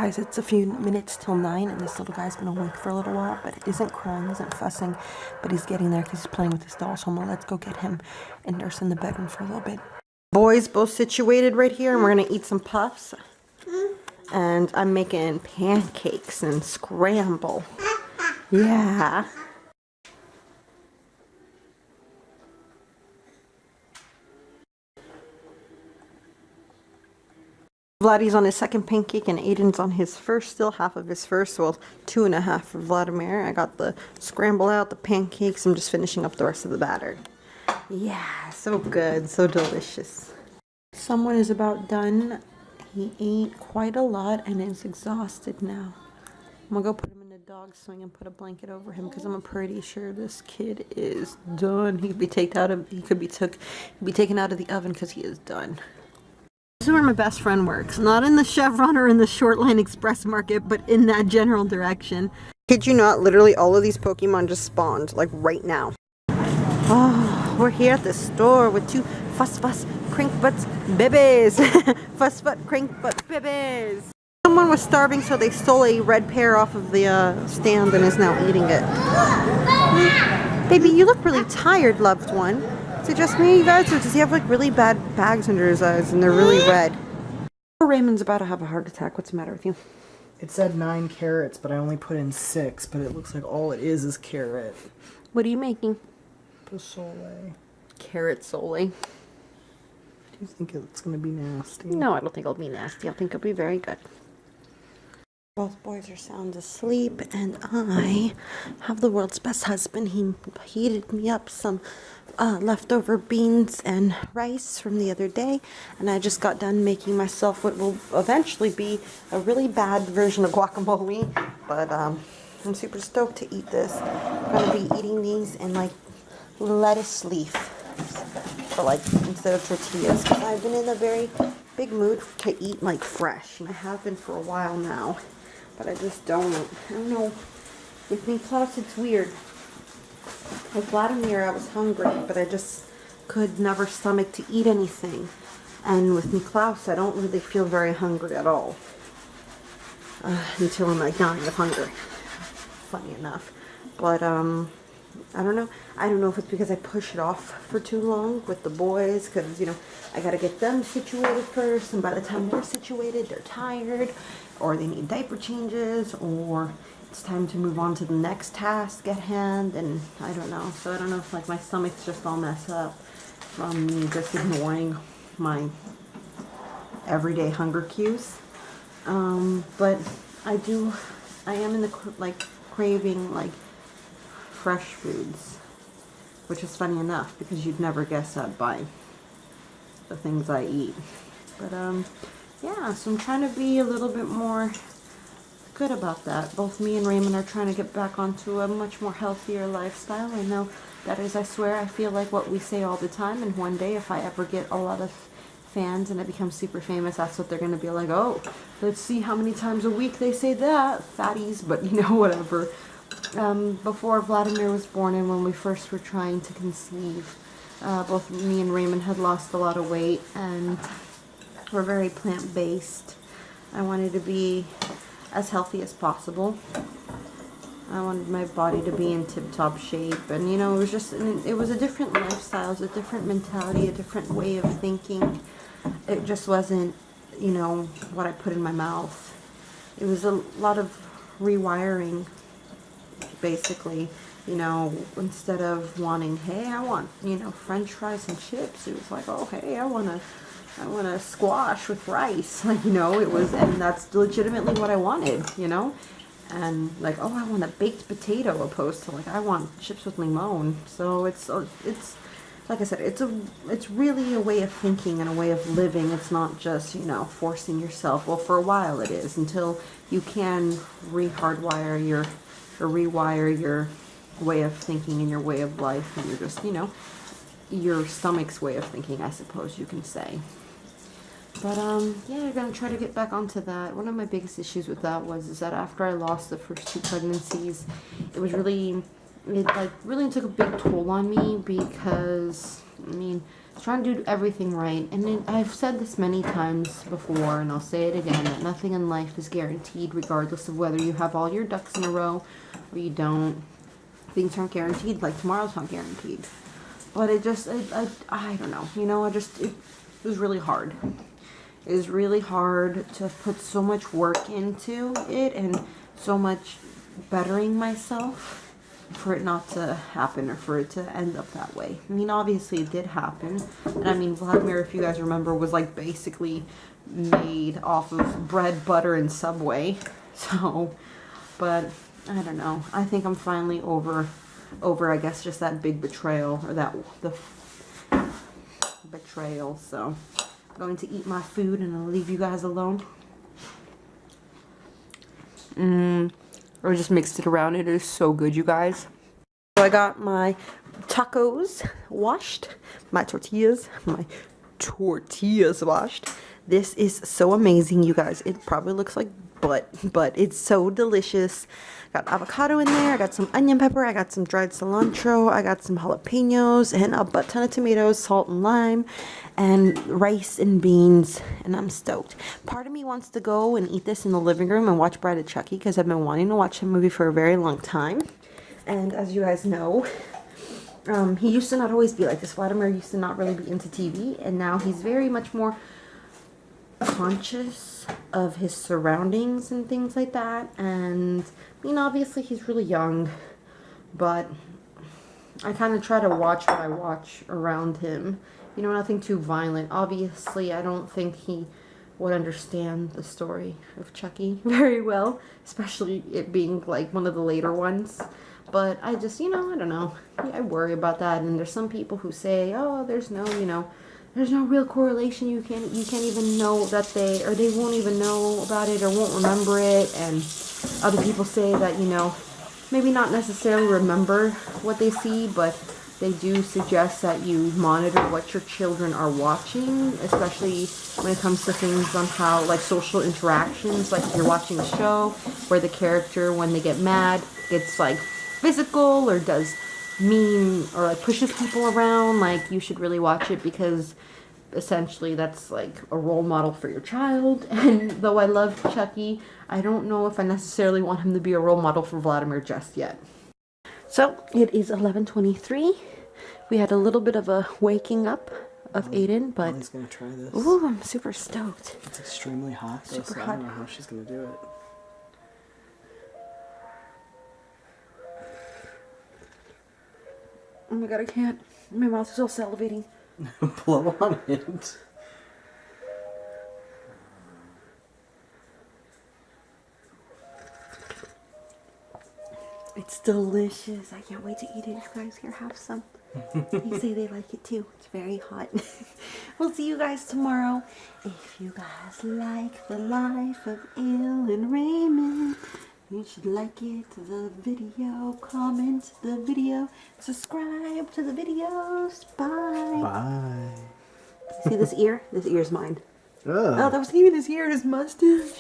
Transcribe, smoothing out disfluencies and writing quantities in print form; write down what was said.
guys, it's a few minutes till 9, and this little guy's been awake for a little while, but isn't crying, isn't fussing, but he's getting there because he's playing with his doll. So I'm gonna let's go get him and nurse in the bedroom for a little bit. Boys both situated right here, and we're gonna eat some puffs. And I'm making pancakes and scramble. Yeah. Vladdy's on his second pancake and Aiden's on his first, still half of his first, well, 2.5 for Vladimir. I got the scramble out, the pancakes, I'm just finishing up the rest of the batter. Yeah, so good, so delicious. Someone is about done. He ate quite a lot and is exhausted now. I'm gonna go put him in the dog swing and put a blanket over him because I'm pretty sure this kid is done. He could be taken out of the oven because he is done. This is where my best friend works. Not in the Chevron or in the Short Line Express Market, but in that general direction. Kid you not, literally all of these Pokemon just spawned, like right now. Oh, we're here at the store with 2 fuss crinkbutts bibbies. Fuss crinkbutt bibbies. Someone was starving, so they stole a red pear off of the stand and is now eating it. Baby, you look really tired, loved one. Is it just me, you guys, or does he have like really bad bags under his eyes and they're really red? Raymon's about to have a heart attack. What's the matter with you? It said 9 carrots, but I only put in 6, but it looks like all it is carrot. What are you making? Pozole. Carrot sole. Do you think it's going to be nasty? No, I don't think it'll be nasty. I think it'll be very good. Both boys are sound asleep, and I have the world's best husband. He heated me up some leftover beans and rice from the other day, and I just got done making myself what will eventually be a really bad version of guacamole, but I'm super stoked to eat this. I'm going to be eating these in like lettuce leaf for like instead of tortillas, because I've been in a very big mood to eat like fresh, and I have been for a while now. But I just don't know. With me, plus it's weird. With Vladimir, I was hungry, but I just could never stomach to eat anything. And with Niklaus, I don't really feel very hungry at all. Until I'm like dying of hunger. Funny enough. But, I don't know. I don't know if it's because I push it off for too long with the boys, because, you know, I gotta get them situated first, and by the time they're situated, they're tired, or they need diaper changes, or it's time to move on to the next task at hand, and I don't know. So I don't know if like my stomach's just all messed up from me just ignoring my everyday hunger cues. But I am in the like craving like fresh foods, which is funny enough because you'd never guess that by the things I eat. But yeah, so I'm trying to be a little bit more good about that. Both me and Rhayemun are trying to get back onto a much more healthier lifestyle. I know that is, I swear, I feel like what we say all the time, and one day if I ever get a lot of fans and I become super famous, that's what they're going to be like, oh, let's see how many times a week they say that, fatties, but you know, whatever. Before Vladimir was born and when we first were trying to conceive, both me and Rhayemun had lost a lot of weight, and we're very plant-based. I wanted to be as healthy as possible. I wanted my body to be in tip-top shape, and you know, it was a different lifestyle, it was a different mentality, a different way of thinking. It just wasn't, you know, what I put in my mouth. It was a lot of rewiring, basically. You know, instead of wanting, hey, I want, you know, French fries and chips, it was like, oh, hey, I want a squash with rice. Like, you know, it was, and that's legitimately what I wanted, you know? And like, oh, I want a baked potato, opposed to like, I want chips with limon. So it's like I said, it's really a way of thinking and a way of living. It's not just, you know, forcing yourself. Well, for a while it is, until you can rewire your way of thinking and your way of life, and you're just, you know, your stomach's way of thinking, I suppose you can say. But yeah, I'm gonna try to get back onto that. One of my biggest issues with that is that after I lost the first 2 pregnancies, it really took a big toll on me, because I mean, trying to do everything right. And I've said this many times before, and I'll say it again, that nothing in life is guaranteed, regardless of whether you have all your ducks in a row or you don't. Things aren't guaranteed, like tomorrow's not guaranteed. But it just, I don't know, you know, it was really hard. It was really hard to put so much work into it and so much bettering myself for it not to happen or for it to end up that way. I mean, obviously it did happen. And I mean, Vladimir, if you guys remember, was like basically made off of bread, butter, and Subway. So, but I don't know. I think I'm finally over, I guess, just that big betrayal, or the betrayal. So I'm going to eat my food and I'll leave you guys alone. Or just mixed it around. It is so good, you guys. So I got my tacos washed, my tortillas washed. This is so amazing, you guys. It probably looks like butt, but it's so delicious. Got avocado in there. I got some onion pepper. I got some dried cilantro. I got some jalapenos and a butt ton of tomatoes, salt and lime, and rice and beans. And I'm stoked. Part of me wants to go and eat this in the living room and watch Bride of Chucky, because I've been wanting to watch the movie for a very long time. And as you guys know, he used to not always be like this. Vladimir used to not really be into TV, and now he's very much more conscious of his surroundings and things like that. And I mean, obviously he's really young, but I kind of try to watch what I watch around him, you know, nothing too violent. Obviously I don't think he would understand the story of Chucky very well, especially it being like one of the later ones. But I just, you know, I don't know, I worry about that. And there's some people who say, oh, there's no, you know, there's no real correlation. You can't even know that they won't even know about it or won't remember it. And other people say that, you know, maybe not necessarily remember what they see, but they do suggest that you monitor what your children are watching, especially when it comes to things on how, like, social interactions, like if you're watching a show where the character, when they get mad, gets like physical or does mean or like pushes people around, like you should really watch it, because essentially that's like a role model for your child. And though I love Chucky, I don't know if I necessarily want him to be a role model for Vladimir just yet. So it is 11:23. We had a little bit of a waking up of Aiden, but Molly's gonna try this. Ooh, I'm super stoked. It's extremely hot, though, Super so hot. I don't know how she's gonna do it. Oh my god, I can't. My mouth is all salivating. Blow on it. It's delicious. I can't wait to eat it. You guys here, have some. They say they like it too. It's very hot. We'll see you guys tomorrow. If you guys like the life of Il and Rhayemun, you should like it to the video, comment the video, subscribe to the videos. Bye. Bye. See this ear? This ear's mine. Oh. Oh, that wasn't even his ear, his mustache.